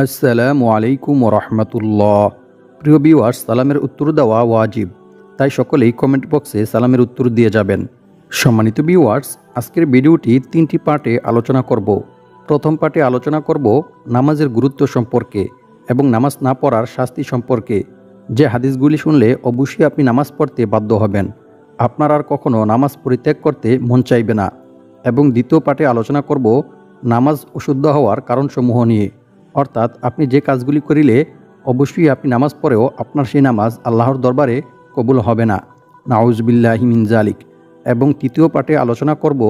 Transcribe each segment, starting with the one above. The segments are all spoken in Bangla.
আসসালামু আলাইকুম রহমতুল্লাহ। প্রিয় ভিউয়ার্স, সালামের উত্তর দেওয়া ওয়াজিব, তাই সকলেই কমেন্ট বক্সে সালামের উত্তর দিয়ে যাবেন। সম্মানিত ভিউয়ার্স, আজকের ভিডিওটি 3টি পার্টে আলোচনা করব। প্রথম পার্টে আলোচনা করব নামাজের গুরুত্ব সম্পর্কে এবং নামাজ না পড়ার শাস্তি সম্পর্কে। যে হাদিসগুলি শুনলে অবশ্যই আপনি নামাজ পড়তে বাধ্য হবেন, আপনার আর কখনো নামাজ পরিত্যাগ করতে মন চাইবে না। এবং দ্বিতীয় পার্টে আলোচনা করব নামাজ অশুদ্ধ হওয়ার কারণসমূহ নিয়ে, অর্থাৎ আপনি যে কাজগুলি করিলে অবশ্যই আপনি নামাজ পড়েও আপনার সেই নামাজ আল্লাহর দরবারে কবুল হবে না, নাউজুবিল্লাহি মিন জালিক। এবং তৃতীয় পার্টে আলোচনা করব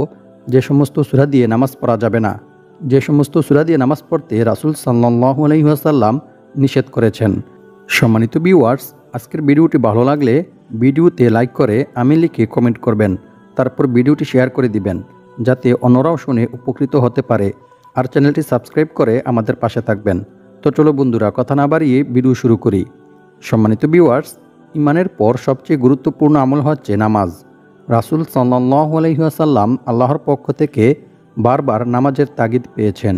যে সমস্ত সূরা দিয়ে নামাজ পড়া যাবে না, যে সমস্ত সূরা দিয়ে নামাজ পড়তে রাসূল সাল্লাল্লাহু আলাইহি ওয়াসাল্লাম নিষেধ করেছেন। সম্মানিত ভিউয়ার্স, আজকের ভিডিওটি ভালো লাগলে ভিডিওতে লাইক করে আমি লিখে কমেন্ট করবেন, তারপর ভিডিওটি শেয়ার করে দিবেন যাতে অন্যরাও শুনে উপকৃত হতে পারে। আর চ্যানেলটি সাবস্ক্রাইব করে আমাদের পাশে থাকবেন। তো চলো বন্ধুরা, কথা না বাড়িয়ে ভিডিও শুরু করি। সম্মানিত ভিউয়ার্স, ইমানের পর সবচেয়ে গুরুত্বপূর্ণ আমল হচ্ছে নামাজ। রাসূল সাল্লাল্লাহু আলাইহি ওয়াসাল্লাম আল্লাহর পক্ষ থেকে বারবার নামাজের তাগিদ পেয়েছেন।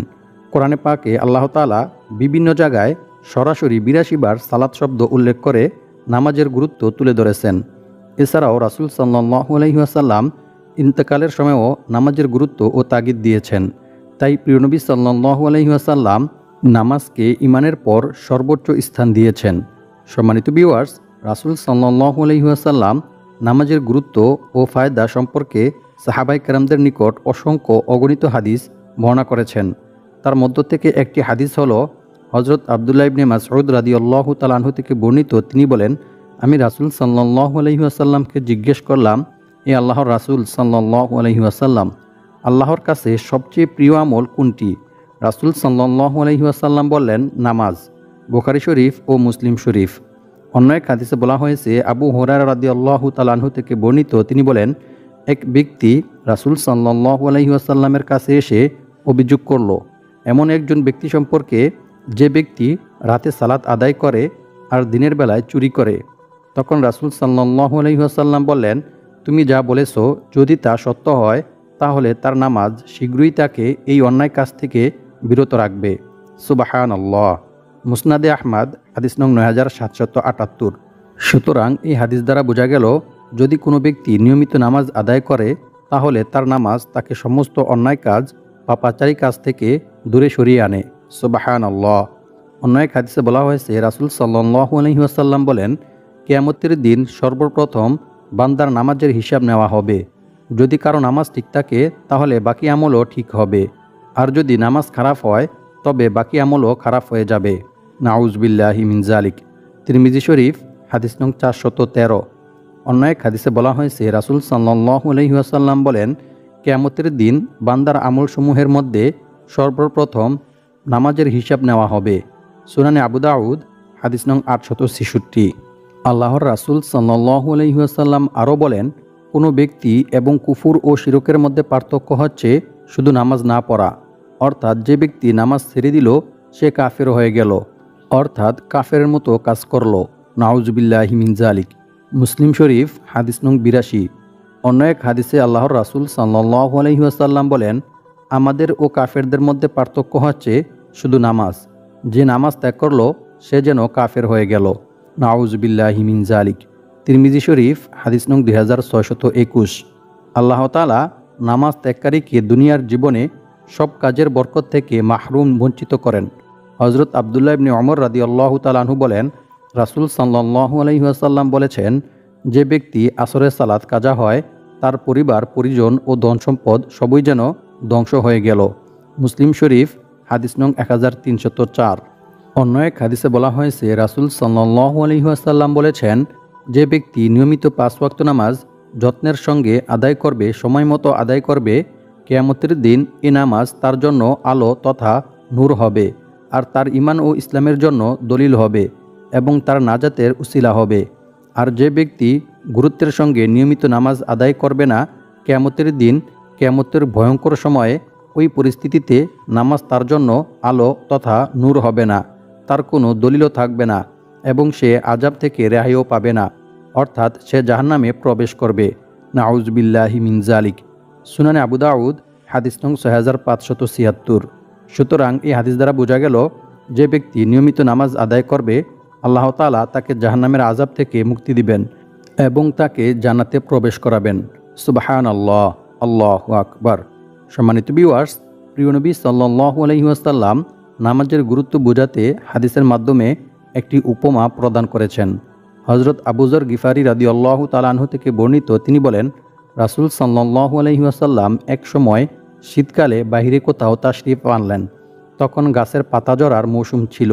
কোরআনে পাকে আল্লাহ তাআলা বিভিন্ন জায়গায় সরাসরি ৮২ বার সালাত শব্দ উল্লেখ করে নামাজের গুরুত্ব তুলে ধরেছেন। এছাড়াও রাসূল সাল্লাল্লাহু আলাইহি ওয়াসাল্লাম ইন্তেকালের সময়ও নামাজের গুরুত্ব ও তাগিদ দিয়েছেন। তাই প্রিয় নবী সাল্লাল্লাহু আলাইহি ওয়াসাল্লাম নামাজকে ইমানের পর সর্বোচ্চ স্থান দিয়েছেন। সম্মানিত ভিউয়ার্স, রাসূল সাল্লাল্লাহু আলাইহি ওয়াসাল্লাম নামাজের গুরুত্ব ও ফায়দা সম্পর্কে সাহাবায়ে কেরামদের নিকট অসংখ্য অগণিত হাদিস বর্ণনা করেছেন। তার মধ্য থেকে একটি হাদিস হলো হযরত আব্দুল্লাহ ইবনে মাসউদ রাদিয়াল্লাহু তাআলা আনহু থেকে বর্ণিত। তিনি বলেন, আমি রাসূল সাল্লাল্লাহু আলাইহি ওয়াসাল্লামকে জিজ্ঞেস করলাম, এ আল্লাহর রাসূল সাল্লাল্লাহু আলাইহি ওয়াসাল্লাম, আল্লাহর কাছে সবচেয়ে প্রিয় আমল কোনটি? রাসূল সাল্লাল্লাহু আলাইহি ওয়াসাল্লাম বললেন, নামাজ। বুখারী শরীফ ও মুসলিম শরীফ। অন্য এক হাদিসে বলা হয়েছে, আবু হুরায়রা রাদিয়াল্লাহু তাআলা আনহু থেকে বর্ণিত, তিনি বলেন, এক ব্যক্তি রাসূল সাল্লাল্লাহু আলাইহি ওয়াসাল্লামের কাছে এসে অভিযোগ করল এমন একজন ব্যক্তি সম্পর্কে, যে ব্যক্তি রাতে সালাত আদায় করে আর দিনের বেলায় চুরি করে। তখন রাসূল সাল্লাল্লাহু আলাইহি ওয়াসাল্লাম বললেন, তুমি যা বলেছ যদি তা সত্য হয়, তাহলে তার নামাজ শীঘ্রই তাকে এই অন্যায় কাজ থেকে বিরত রাখবে। সুবহানাল্লাহ। মুসনাদে আহমদ, হাদিস নং ৯৭৭৮। সুতরাং এই হাদিস দ্বারা বোঝা গেল, যদি কোনো ব্যক্তি নিয়মিত নামাজ আদায় করে তাহলে তার নামাজ তাকে সমস্ত অন্যায় কাজ, পাপাচারী কাজ থেকে দূরে সরিয়ে আনে। সুবহানাল্লাহ। অন্য এক হাদিসে বলা হয়েছে, রাসূল সাল্লাল্লাহু আলাইহি ওয়াসাল্লাম বলেন, কিয়ামতের দিন সর্বপ্রথম বান্দার নামাজের হিসাব নেওয়া হবে। যদি কারো নামাজ ঠিক থাকে তাহলে বাকি আমলও ঠিক হবে, আর যদি নামাজ খারাপ হয় তবে বাকি আমলও খারাপ হয়ে যাবে। নাউজুবিল্লাহি মিন জালিক। তিরমিজি শরীফ, হাদিস নং ৪১৩। অন্য এক হাদিসে বলা হয়েছে, রাসূল সাল্লাল্লাহু আলাইহি ওয়াসাল্লাম বলেন, কিয়ামতের দিন বান্দার আমলসমূহের মধ্যে সর্বপ্রথম নামাজের হিসাব নেওয়া হবে। সুনানে আবু দাউদ, হাদিস নং ৮৬৬। আল্লাহর রাসূল সাল্লাল্লাহু আলাইহি ওয়াসাল্লাম আরও বলেন, কোনো ব্যক্তি এবং কুফুর ও শিরকের মধ্যে পার্থক্য হচ্ছে শুধু নামাজ না পড়া, অর্থাৎ যে ব্যক্তি নামাজ ছেড়ে দিল সে কাফের হয়ে গেল, অর্থাৎ কাফেরের মতো কাজ করল। নাউজুবিল্লাহি মিন জালিক। মুসলিম শরীফ, হাদিস নং ৮২। অন্য এক হাদিসে আল্লাহর রাসূল সাল্লাল্লাহু আলাইহি ওয়াসাল্লাম বলেন, আমাদের ও কাফেরদের মধ্যে পার্থক্য হচ্ছে শুধু নামাজ, যে নামাজ ত্যাগ করল সে যেন কাফের হয়ে গেল। নাউজুবিল্লাহি মিন জালিক। তিরমিজি শরীফ, হাদিস নং ২৬২১। আল্লাহ তাআলা নামাজ ত্যাগকারীকে দুনিয়ার জীবনে সব কাজের বরকত থেকে মাহরুম বঞ্চিত করেন। হযরত আব্দুল্লাহ ইবনে ওমর রাদিয়াল্লাহু তাআলা আনহু বলেন, রাসূল সাল্লাল্লাহু আলাইহি ওয়াসাল্লাম বলেছেন, যে ব্যক্তি আসরের সালাত কাজা হয় তার পরিবার, পরিজন ও ধন সম্পদ সবই যেন ধ্বংস হয়ে গেল। মুসলিম শরীফ, হাদিস নং ১৩০৪। অন্য এক হাদিসে বলা হয়েছে, রাসূল সাল্লাল্লাহু আলাইহি ওয়াসাল্লাম বলেছেন, যে ব্যক্তি নিয়মিত ৫ ওয়াক্ত নামাজ যত্নের সঙ্গে আদায় করবে, সময় মতো আদায় করবে, কিয়ামতের দিন এ নামাজ তার জন্য আলো তথা নূর হবে, আর তার ঈমান ও ইসলামের জন্য দলিল হবে এবং তার নাজাতের উসিলা হবে। আর যে ব্যক্তি গুরুত্বের সঙ্গে নিয়মিত নামাজ আদায় করবে না, কিয়ামতের দিন, কিয়ামতের ভয়ঙ্কর সময়ে ওই পরিস্থিতিতে নামাজ তার জন্য আলো তথা নূর হবে না, তার কোনো দলিলও থাকবে না এবং সে আযাব থেকে রেহাইও পাবে না, অর্থাৎ সে জাহান্নামে প্রবেশ করবে। নাউজুবিল্লাহি মিন জালিক। সুনানে আবু দাউদ, হাদিস নং ৬৫৭৬। সুতরাং এই হাদিস দ্বারা বোঝা গেল, যে ব্যক্তি নিয়মিত নামাজ আদায় করবে আল্লাহ তাআলা তাকে জাহান্নামের আযাব থেকে মুক্তি দিবেন এবং তাকে জান্নাতে প্রবেশ করাবেন। সুবহানাল্লাহ, আল্লাহু আকবার। সম্মানিত ভিউয়ার্স, প্রিয় নবী সাল্লাল্লাহু আলাইহি ওয়াসাল্লাম নামাজের গুরুত্ব বোঝাতে হাদিসের মাধ্যমে একটি উপমা প্রদান করেছেন। হযরত আবু যর গিফারি রাদিয়াল্লাহু তাআলা আনহু থেকে বর্ণিত, তিনি বলেন, রাসূল সাল্লাল্লাহু আলাইহি ওয়াসাল্লাম এক সময় শীতকালে বাহিরে কোথাও তাশরিফ আনলেন। তখন গাছের পাতা ঝরার মৌসুম ছিল।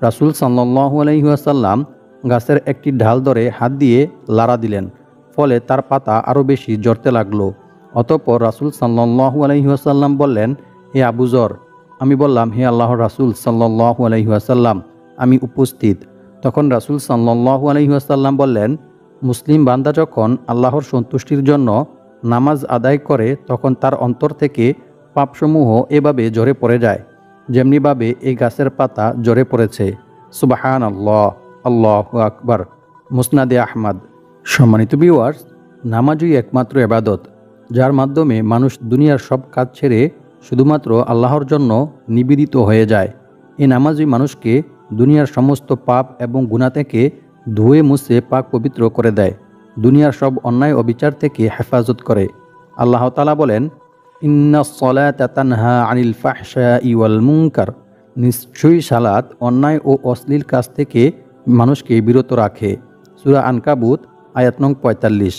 রাসূল সাল্লাল্লাহু আলাইহি ওয়াসাল্লাম গাছের একটি ঢাল ধরে হাত দিয়ে লাড়া দিলেন, ফলে তার পাতা আরও বেশি ঝরতে লাগলো। অতঃপর রাসূল সাল্লাল্লাহু আলাইহি ওয়াসাল্লাম বললেন, হে আবু যর। আমি বললাম, হে আল্লাহর রাসূল সাল্লাল্লাহু আলাইহি ওয়াসাল্লাম, আমি উপস্থিত। তখন রাসূল সাল্লাল্লাহু আলাইহি ওয়াসাল্লাম বললেন, মুসলিম বান্দা যখন আল্লাহর সন্তুষ্টির জন্য নামাজ আদায় করে তখন তার অন্তর থেকে পাপসমূহ এভাবে ঝরে পড়ে যায়, যেমনিভাবে এই গাছের পাতা ঝরে পড়েছে। সুবহানাল্লাহ, আল্লাহু আকবার। মুসনাদে আহমদ। সম্মানিত ভিউয়ার্স, নামাজই একমাত্র ইবাদত যার মাধ্যমে মানুষ দুনিয়ার সব কাজ ছেড়ে শুধুমাত্র আল্লাহর জন্য নিবেদিত হয়ে যায়। এই নামাজই মানুষকে দুনিয়ার সমস্ত পাপ এবং গুনাহ থেকে ধুয়ে মুছে পাক পবিত্র করে দেয়, দুনিয়ার সব অন্যায় অবিচার থেকে হেফাজত করে। আল্লাহ তাআলা বলেন, ইন্নাস সালাতা তানহা আনিল ফাহশাই ওয়াল মুনকার। নিশ্চয়ই সালাত অন্যায় ও অশ্লীল কাজ থেকে মানুষকে বিরত রাখে। সূরা আনকাবুত আয়াত নং ৪৫।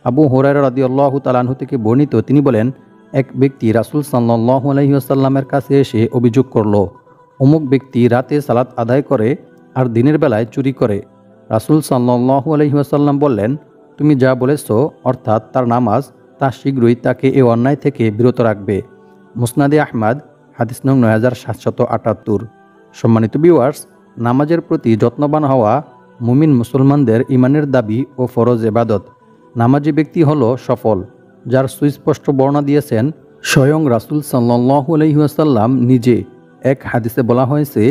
আবু হুরায়রা রাদিয়াল্লাহু তাআলা আনহু থেকে বর্ণিত, তিনি বলেন, এক ব্যক্তি রাসূল সাল্লাল্লাহু আলাইহি ওয়াসাল্লামের কাছে এসে অভিযোগ করল, অমুক ব্যক্তি রাতে সালাত আদায় করে আর দিনের বেলায় চুরি করে। রাসূল সাল্লাল্লাহু আলাইহি ওয়াসাল্লাম বললেন, তুমি যা বলেছ, অর্থাৎ তার নামাজ তা শীঘ্রই তাকে এই অন্যায় থেকে বিরত রাখবে। মুসনাদে আহমদ হাদিস নং ৯৭৭৮। সম্মানিত ভিউয়ার্স, নামাজের প্রতি যত্নবান হওয়া মুমিন মুসলমানদের ইমানের দাবি ও ফরজ ইবাদত। নামাজি ব্যক্তি হলো সফল, যার সুস্পষ্ট বর্ণনা দিয়েছেন স্বয়ং রাসূল সাল্লাল্লাহু আলাইহি ওয়াসাল্লাম নিজে। এক হাদিসে বলা হয়েছে,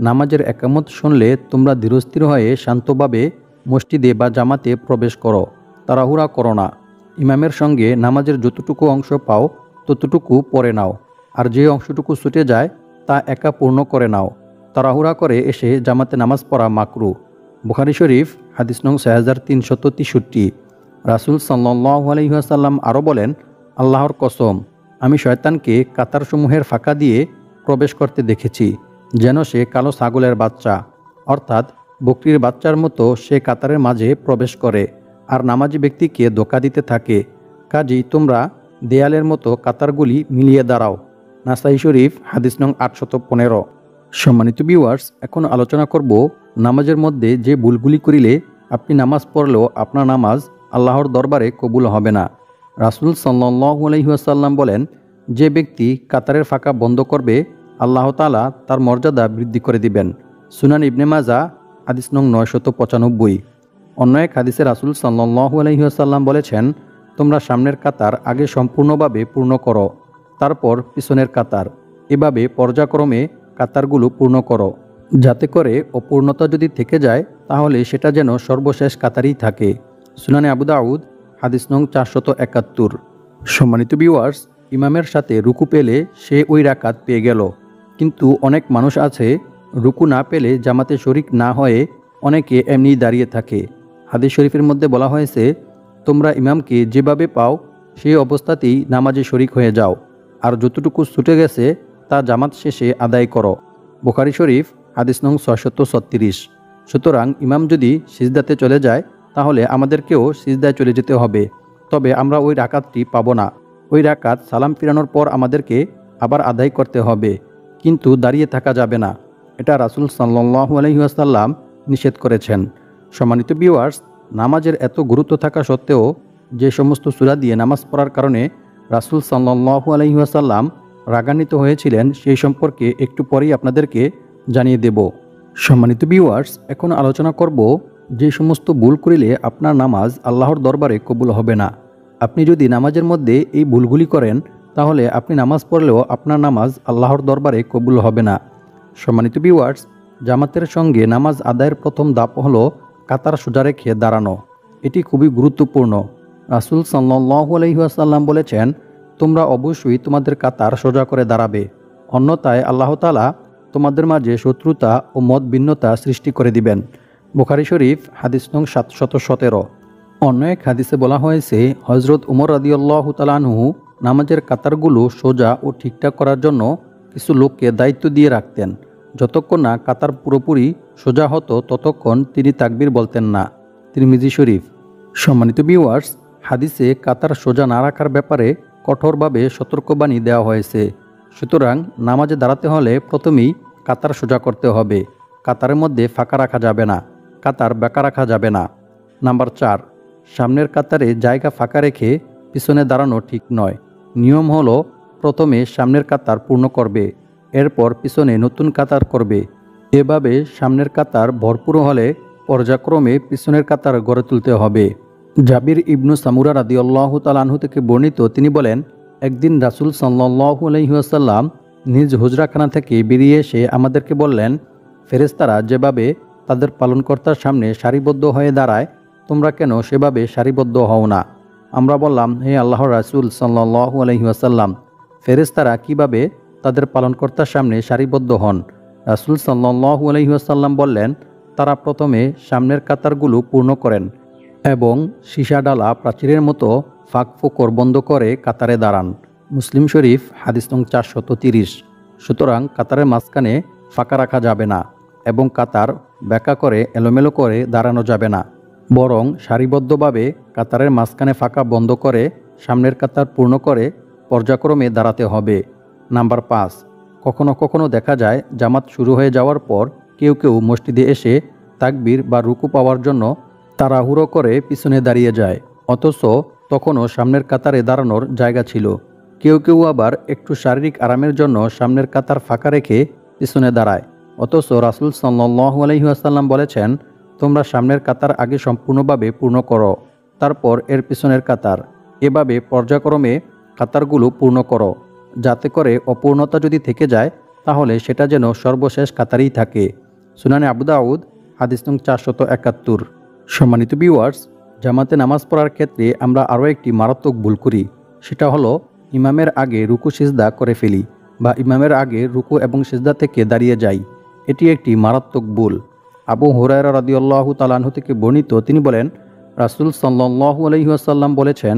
নামাজের একামত শুনলে তোমরা ধীরস্থির হয়ে শান্তভাবে মসজিদে বা জামাতে প্রবেশ করো, তাড়াহুড়া করো না। ইমামের সঙ্গে নামাজের যতটুকু অংশ পাও ততটুকু পড়ে নাও, আর যে অংশটুকু ছুটে যায় তা একা পূর্ণ করে নাও। তাড়াহুড়া করে এসে জামাতে নামাজ পড়া মাকরু। বুখারী শরীফ হাদিস নং ৬৩৬৩। রাসূল সাল্লাল্লাহু আলাইহি ওয়াসাল্লাম আরও বলেন, আল্লাহর কসম, আমি শয়তানকে কাতারসমূহের ফাঁকা দিয়ে প্রবেশ করতে দেখেছি, যেন সে কালো ছাগলের বাচ্চা, অর্থাৎ বকরির বাচ্চার মতো সে কাতারের মাঝে প্রবেশ করে আর নামাজি ব্যক্তিকে ধোঁকা দিতে থাকে। কাজেই তোমরা দেয়ালের মতো কাতারগুলি মিলিয়ে দাঁড়াও। নাসাই শরীফ হাদিস নং ৮১৫। সম্মানিত ভিউয়ার্স, এখন আলোচনা করব নামাজের মধ্যে যে ভুলগুলি করিলে আপনি নামাজ পড়লেও আপনার নামাজ আল্লাহর দরবারে কবুল হবে না। রাসূল সাল্লাল্লাহু আলাইহি ওয়াসাল্লাম বলেন, যে ব্যক্তি কাতারের ফাঁকা বন্ধ করবে আল্লাহ তাআলা তার মর্যাদা বৃদ্ধি করে দিবেন। সুনান ইবনে মাজাহ হাদিস নং ৯৯৫। অন্য এক হাদিসে রাসূল সাল্লাল্লাহু আলাইহি ওয়াসাল্লাম বলেছেন, তোমরা সামনের কাতার আগে সম্পূর্ণভাবে পূর্ণ করো, তারপর পিছনের কাতার, এভাবে পর্যায়ক্রমে কাতারগুলো পূর্ণ করো, যাতে করে অপূর্ণতা যদি থেকে যায় তাহলে সেটা যেন সর্বশেষ কাতারই থাকে। সুনানে আবু দাউদ হাদিস নং ৪৭১। সম্মানিত ভিউয়ার্স, ইমামের সাথে রুকু পেলে সে ওই রাকাত পেয়ে গেল, কিন্তু অনেক মানুষ আছে রুকু না পেলে জামাতে শরিক না হয়ে অনেকে এমনি দাঁড়িয়ে থাকে। হাদিস শরীফের মধ্যে বলা হয়েছে, তোমরা ইমামকে যেভাবে পাও সেই অবস্থাতেই নামাজে শরিক হয়ে যাও, আর যতটুকু ছুটে গেছে তা জামাত শেষে আদায় করো। বুখারী শরীফ হাদিস নং ৬৩৬। সুতরাং ইমাম যদি সিজদাতে চলে যায় তাহলে আমাদেরকেও সিজদায় চলে যেতে হবে, তবে আমরা ওই রাকাতটি পাবো না। ওই রাকাত সালাম ফিরানোর পর আমাদেরকে আবার আদায় করতে হবে, কিন্তু দাঁড়িয়ে থাকা যাবে না। এটা রাসূল সাল্লাল্লাহু আলাইহি ওয়াসাল্লাম নিষেধ করেছেন। সম্মানিত ভিউয়ার্স, নামাজের এত গুরুত্ব থাকা সত্ত্বেও যে সমস্ত সূরা দিয়ে নামাজ পড়ার কারণে রাসূল সাল্লাল্লাহু আলাইহি ওয়াসাল্লাম রাগান্বিত হয়েছিলেন সেই সম্পর্কে একটু পরেই আপনাদেরকে জানিয়ে দেব। সম্মানিত ভিউয়ার্স, এখন আলোচনা করব যে সমস্ত ভুল করিলে আপনার নামাজ আল্লাহর দরবারে কবুল হবে না। আপনি যদি নামাজের মধ্যে এই ভুলগুলি করেন তাহলে আপনি নামাজ পড়লেও আপনার নামাজ আল্লাহর দরবারে কবুল হবে না। সম্মানিত ভিউয়ার্স, জামাতের সঙ্গে নামাজ আদায়ের প্রথম ধাপ হলো কাতার সোজা রেখে দাঁড়ানো। এটি খুবই গুরুত্বপূর্ণ। রাসূল সাল্লাল্লাহু আলাইহি ওয়াসাল্লাম বলেছেন, তোমরা অবশ্যই তোমাদের কাতার সোজা করে দাঁড়াবে, অন্যথায় আল্লাহ তাআলা তোমাদের মাঝে শত্রুতা ও মত ভিন্নতা সৃষ্টি করে দিবেন। বুখারী শরীফ হাদিস নং 717। অন্য এক হাদিসে বলা হয়েছে, হজরত উমর রাদিয়াল্লাহু তাআলা আনহু নামাজের কাতারগুলো সোজা ও ঠিকঠাক করার জন্য কিছু লোককে দায়িত্ব দিয়ে রাখতেন। যতক্ষণ না কাতার পুরোপুরি সোজা হতো ততক্ষণ তিনি তাকবীর বলতেন না। তিরমিজি শরীফ। সম্মানিত ভিউয়ার্স, হাদিসে কাতার সোজা না রাখার ব্যাপারে কঠোরভাবে সতর্কবাণী দেওয়া হয়েছে। সুতরাং নামাজে দাঁড়াতে হলে প্রথমেই কাতার সোজা করতে হবে। কাতারের মধ্যে ফাঁকা রাখা যাবে না, কাতার বেঁকা রাখা যাবে না। নাম্বার 4, সামনের কাতারে জায়গা ফাঁকা রেখে পিছনে দাঁড়ানো ঠিক নয়। নিয়ম হলো প্রথমে সামনের কাতার পূর্ণ করবে, এরপর পিছনে নতুন কাতার করবে। এভাবে সামনের কাতার ভরপুর হলে পর্যায়ক্রমে পিছনের কাতার গড়ে তুলতে হবে। জাবির ইবনু সামুরা রাদিয়াল্লাহু তাআলা আনহু থেকে বর্ণিত, তিনি বলেন, একদিন রাসূল সাল্লাল্লাহু আলাইহি ওয়াসাল্লাম নিজ হুজরাখানা থেকে বেরিয়ে এসে আমাদেরকে বললেন, ফেরেশতারা যেভাবে তাদের পালনকর্তার সামনে সারিবদ্ধ হয়ে দাঁড়ায়, তোমরা কেন সেভাবে সারিবদ্ধ হও না? আমরা বললাম, হে আল্লাহর রাসূল সাল্লাল্লাহু আলাইহি ওয়াসাল্লাম, ফেরেশতারা কিভাবে তাদের পালনকর্তার সামনে সারিবদ্ধ হন? রাসূল সাল্লাল্লাহু আলাইহি ওয়াসাল্লাম বললেন, তারা প্রথমে সামনের কাতারগুলো পূর্ণ করেন এবং সীসা ডালা প্রাচীরের মতো ফাঁক ফোকর বন্ধ করে কাতারে দাঁড়ান। মুসলিম শরীফ হাদিস নং 430। সুতরাং কাতারের মাঝখানে ফাঁকা রাখা যাবে না এবং কাতার বেঁকা করে এলোমেলো করে দাঁড়ানো যাবে না, বরং সারিবদ্ধভাবে কাতারের মাঝখানে ফাঁকা বন্ধ করে সামনের কাতার পূর্ণ করে পর্যায়ক্রমে দাঁড়াতে হবে। নাম্বার 5, কখনো কখনো দেখা যায় জামাত শুরু হয়ে যাওয়ার পর কেউ কেউ মসজিদে এসে তাকবীর বা রুকু পাওয়ার জন্য তাড়াহুড়ো করে পিছনে দাঁড়িয়ে যায়, অথচ তখনও সামনের কাতারে দাঁড়ানোর জায়গা ছিল। কেউ কেউ আবার একটু শারীরিক আরামের জন্য সামনের কাতার ফাঁকা রেখে পিছনে দাঁড়ায়, অথচ রাসূল সাল্লাল্লাহু আলাইহি ওয়াসাল্লাম বলেছেন, তোমরা সামনের কাতার আগে সম্পূর্ণভাবে পূর্ণ করো, তারপর এর পিছনের কাতার। এভাবে পর্যায়ক্রমে কাতারগুলো পূর্ণ করো, যাতে করে অপূর্ণতা যদি থেকে যায় তাহলে সেটা যেন সর্বশেষ কাতারেই থাকে। সুনানে আবু দাউদ হাদিস নং 471। সম্মানিত ভিউয়ার্স, জামাতে নামাজ পড়ার ক্ষেত্রে আমরা আরও একটি মারাত্মক ভুল করি। সেটা হলো ইমামের আগে রুকু সিজদা করে ফেলি বা ইমামের আগে রুকু এবং সিজদা থেকে দাঁড়িয়ে যাই। এটি একটি মারাত্মক ভুল। আবু হুরায়রা রাদিয়াল্লাহু তাআলা আনহু থেকে বর্ণিত, তিনি বলেন, রাসূল সাল্লাল্লাহু আলাইহি ওয়াসাল্লাম বলেছেন,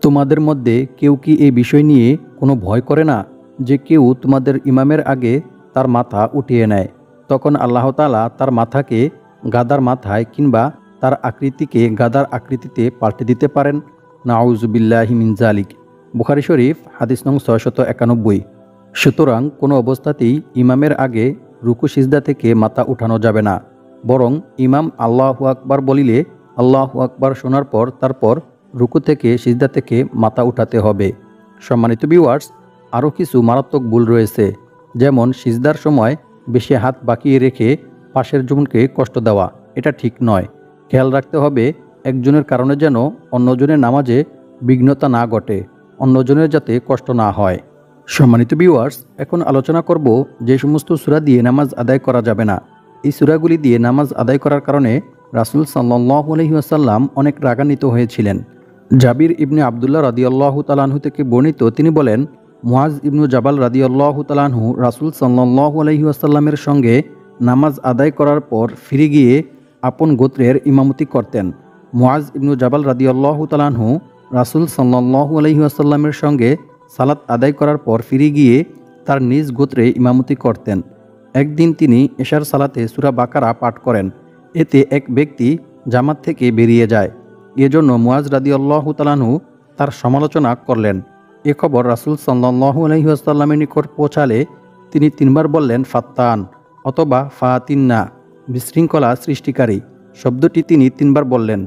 তোমাদের মধ্যে কেউ কি এই বিষয় নিয়ে কোনো ভয় করে না যে কেউ তোমাদের ইমামের আগে তার মাথা উঠিয়ে নেয়, তখন আল্লাহ তাআলা তার মাথাকে গাদার মাথায় কিংবা তার আকৃতিকে গাদার আকৃতিতে পাল্টে দিতে পারেন? নাউযু বিল্লাহি মিন যালিক। বুখারী শরীফ হাদিস নং 691। সুতরাং কোনো অবস্থাতেই ইমামের আগে রুকু সিজদা থেকে মাথা উঠানো যাবে না, বরং ইমাম আল্লাহু আকবার বলিলে আল্লাহু আকবার শোনার পর তারপর রুকু থেকে সিজদা থেকে মাথা উঠাতে হবে। সম্মানিত ভিউয়ার্স, আরও কিছু মারাত্মক ভুল রয়েছে, যেমন সিজদার সময় বেশি হাত বাঁকিয়ে রেখে পাশের জনকে কষ্ট দেওয়া। এটা ঠিক নয়। খেয়াল রাখতে হবে একজনের কারণে যেন অন্যজনের নামাজে বিঘ্নতা না ঘটে, অন্যজনের যাতে কষ্ট না হয়। সম্মানিত ভিউয়ার্স, এখন আলোচনা করব যে সমস্ত সূরা দিয়ে নামাজ আদায় করা যাবে না। এই সূরাগুলি দিয়ে নামাজ আদায় করার কারণে রাসূল সাল্লাল্লাহু আলাইহি ওয়াসাল্লাম অনেক রাগান্বিত হয়েছিলেন। জাবির ইবনে আব্দুল্লাহ রাদিয়াল্লাহু তাআলা আনহু থেকে বর্ণিত, তিনি বলেন, মুআজ ইবনু জাবাল রাদিয়াল্লাহু তাআলা আনহু রাসূল সাল্লাল্লাহু আলাইহি ওয়াসাল্লামের সঙ্গে নামাজ আদায় করার পর ফিরে গিয়ে আপন গোত্রের ইমামতি করতেন। মুআজ ইবনু জাবাল রাদিয়াল্লাহু তাআলা আনহু রাসূল সাল্লাল্লাহু আলাইহি ওয়াসাল্লামের সঙ্গে সালাত আদায় করার পর ফিরে গিয়ে তার নিজ গোত্রে ইমামতি করতেন। একদিন তিনি এশার সালাতে সূরা বাকারা পাঠ করেন। এতে এক ব্যক্তি জামাত থেকে বেরিয়ে যায়। এজন্য মুআজ রাদিয়াল্লাহু তাআলা আনহু তার সমালোচনা করলেন। এ খবর রাসূল সাল্লাল্লাহু আলাইহি ওয়াসাল্লামের নিকট পৌঁছালে তিনি 3 বার বললেন, ফাত্তান অথবা ফাতিন্না, বিশৃঙ্খলা সৃষ্টিকারী শব্দটি তিনি 3 বার বললেন।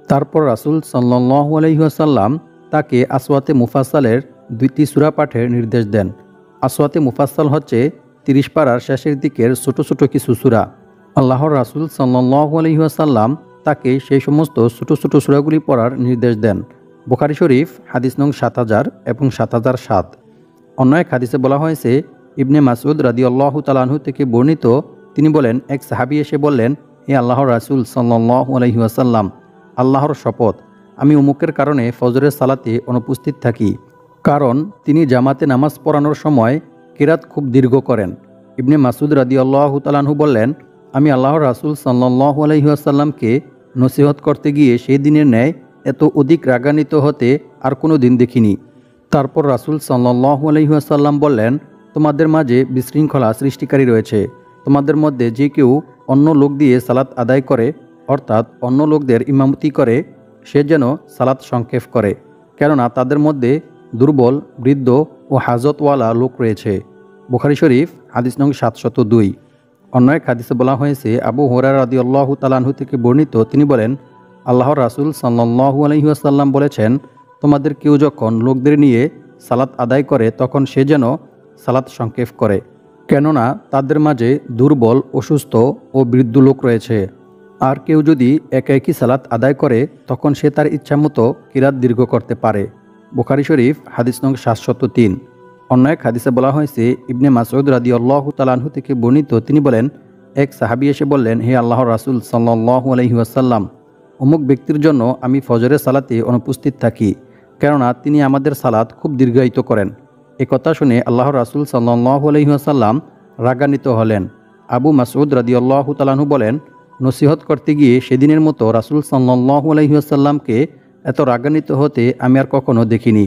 তারপর রাসূল সাল্লাল্লাহু আলাইহি ওয়াসাল্লাম তাকে আসওয়াতে মুফাসসালের 2টি সূরা পাঠের নির্দেশ দেন। আসওয়াতে মুফাসসাল হচ্ছে 30 পারার শেষের দিকের ছোট ছোট কিছু সূরা। আল্লাহর রাসূল সাল্লাল্লাহু আলাইহি ওয়াসাল্লাম তাকে সেই সমস্ত ছোট ছোট সূরাগুলি পড়ার নির্দেশ দেন। বুখারী শরীফ হাদিস নং 7000 এবং 7007। অন্য এক হাদিসে বলা হয়েছে, ইবনে মাসউদ রাদিয়াল্লাহু তাআলা আনহু থেকে বর্ণিত, তিনি বলেন, এক সাহাবী এসে বললেন, হে আল্লাহর রাসূল সাল্লাল্লাহু আলাইহি ওয়াসাল্লাম, আল্লাহর শপথ, আমি উমুকের কারণে ফজরের সালাতে অনুপস্থিত থাকি, কারণ তিনি জামাতে নামাজ পড়ানোর সময় কিরাত খুব দীর্ঘ করেন। ইবনে মাসুদ রাদিয়াল্লাহু তাআলা আনহু বললেন, আমি আল্লাহর রাসূল সাল্লাল্লাহু আলাইহি ওয়াসাল্লামকে নসিহত করতে গিয়ে সেই দিনের ন্যায় এত অধিক রাগান্বিত হতে আর কোনো দিন দেখিনি। তারপর রাসূল সাল্লাল্লাহু আলাইহি ওয়াসাল্লাম বললেন, তোমাদের মাঝে বিশৃঙ্খলা সৃষ্টিকারী রয়েছে। তোমাদের মধ্যে যে কেউ অন্য লোক দিয়ে সালাত আদায় করে, অর্থাৎ অন্য লোকদের ইমামতি করে, সে যেন সালাত সংক্ষেপ করে, কেননা তাদের মধ্যে দুর্বল, বৃদ্ধ ও হাজতওয়ালা লোক রয়েছে। বুখারী শরীফ হাদিস নং 702। অন্য এক হাদিসে বলা হয়েছে, আবু হুরায়রা রাদিয়াল্লাহু তাআলা আনহু থেকে বর্ণিত, তিনি বলেন, আল্লাহর রাসূল সাল্লাল্লাহু আলাইহি ওয়াসাল্লাম বলেছেন, তোমাদের কেউ যখন লোকদের নিয়ে সালাত আদায় করে তখন সে যেন সালাত সংক্ষেপ করে, কেননা তাদের মাঝে দুর্বল, অসুস্থ ও বৃদ্ধ লোক রয়েছে। আর কেউ যদি একা একই সালাত আদায় করে তখন সে তার ইচ্ছামতো কিরাত দীর্ঘ করতে পারে। বুখারী শরীফ হাদিস নং 703। অন্য এক হাদিসে বলা হয়েছে, ইবনে মাসউদ রাদিয়াল্লাহু তাআলা আনহু থেকে বর্ণিত, তিনি বলেন, এক সাহাবী এসে বললেন, হে আল্লাহর রাসূল সাল্লাল্লাহু আলাইহি ওয়াসাল্লাম, অমুক ব্যক্তির জন্য আমি ফজরের সালাতে অনুপস্থিত থাকি, কেননা তিনি আমাদের সালাত খুব দীর্ঘায়িত করেন। এ কথা শুনে আল্লাহর রাসূল সাল্লাল্লাহু আলাইহি ওয়াসাল্লাম রাগান্বিত হলেন। আবু মাসউদ রাদিয়াল্লাহু তাআলা আনহু বলেন, নসিহত করতে গিয়ে সেদিনের মতো রাসূল সাল্লাল্লাহু আলাইহি ওয়াসাল্লামকে এত রাগান্বিত হতে আমি আর কখনো দেখিনি।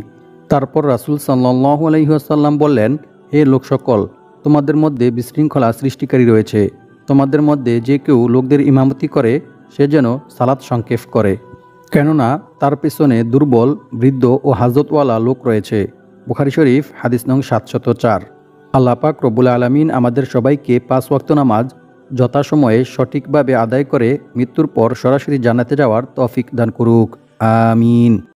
তারপর রাসূল সাল্লাল্লাহু আলাইহি ওয়াসাল্লাম বললেন, হে লোক সকল, তোমাদের মধ্যে বিশৃঙ্খলা সৃষ্টিকারী রয়েছে। তোমাদের মধ্যে যে কেউ লোকদের ইমামতি করে সে যেন সালাত সংক্ষেপ করে, কেননা তার পেছনে দুর্বল, বৃদ্ধ ও হাজতওয়ালা লোক রয়েছে। বুখারী শরীফ হাদিস নং 704। আল্লাহ পাক রব্বুল আলামিন আমাদের সবাইকে 5 ওয়াক্ত নামাজ যথাসময়ে সঠিকভাবে আদায় করে মৃত্যুর পর সরাসরি জান্নাতে যাওয়ার তৌফিক দান করুক। আমিন।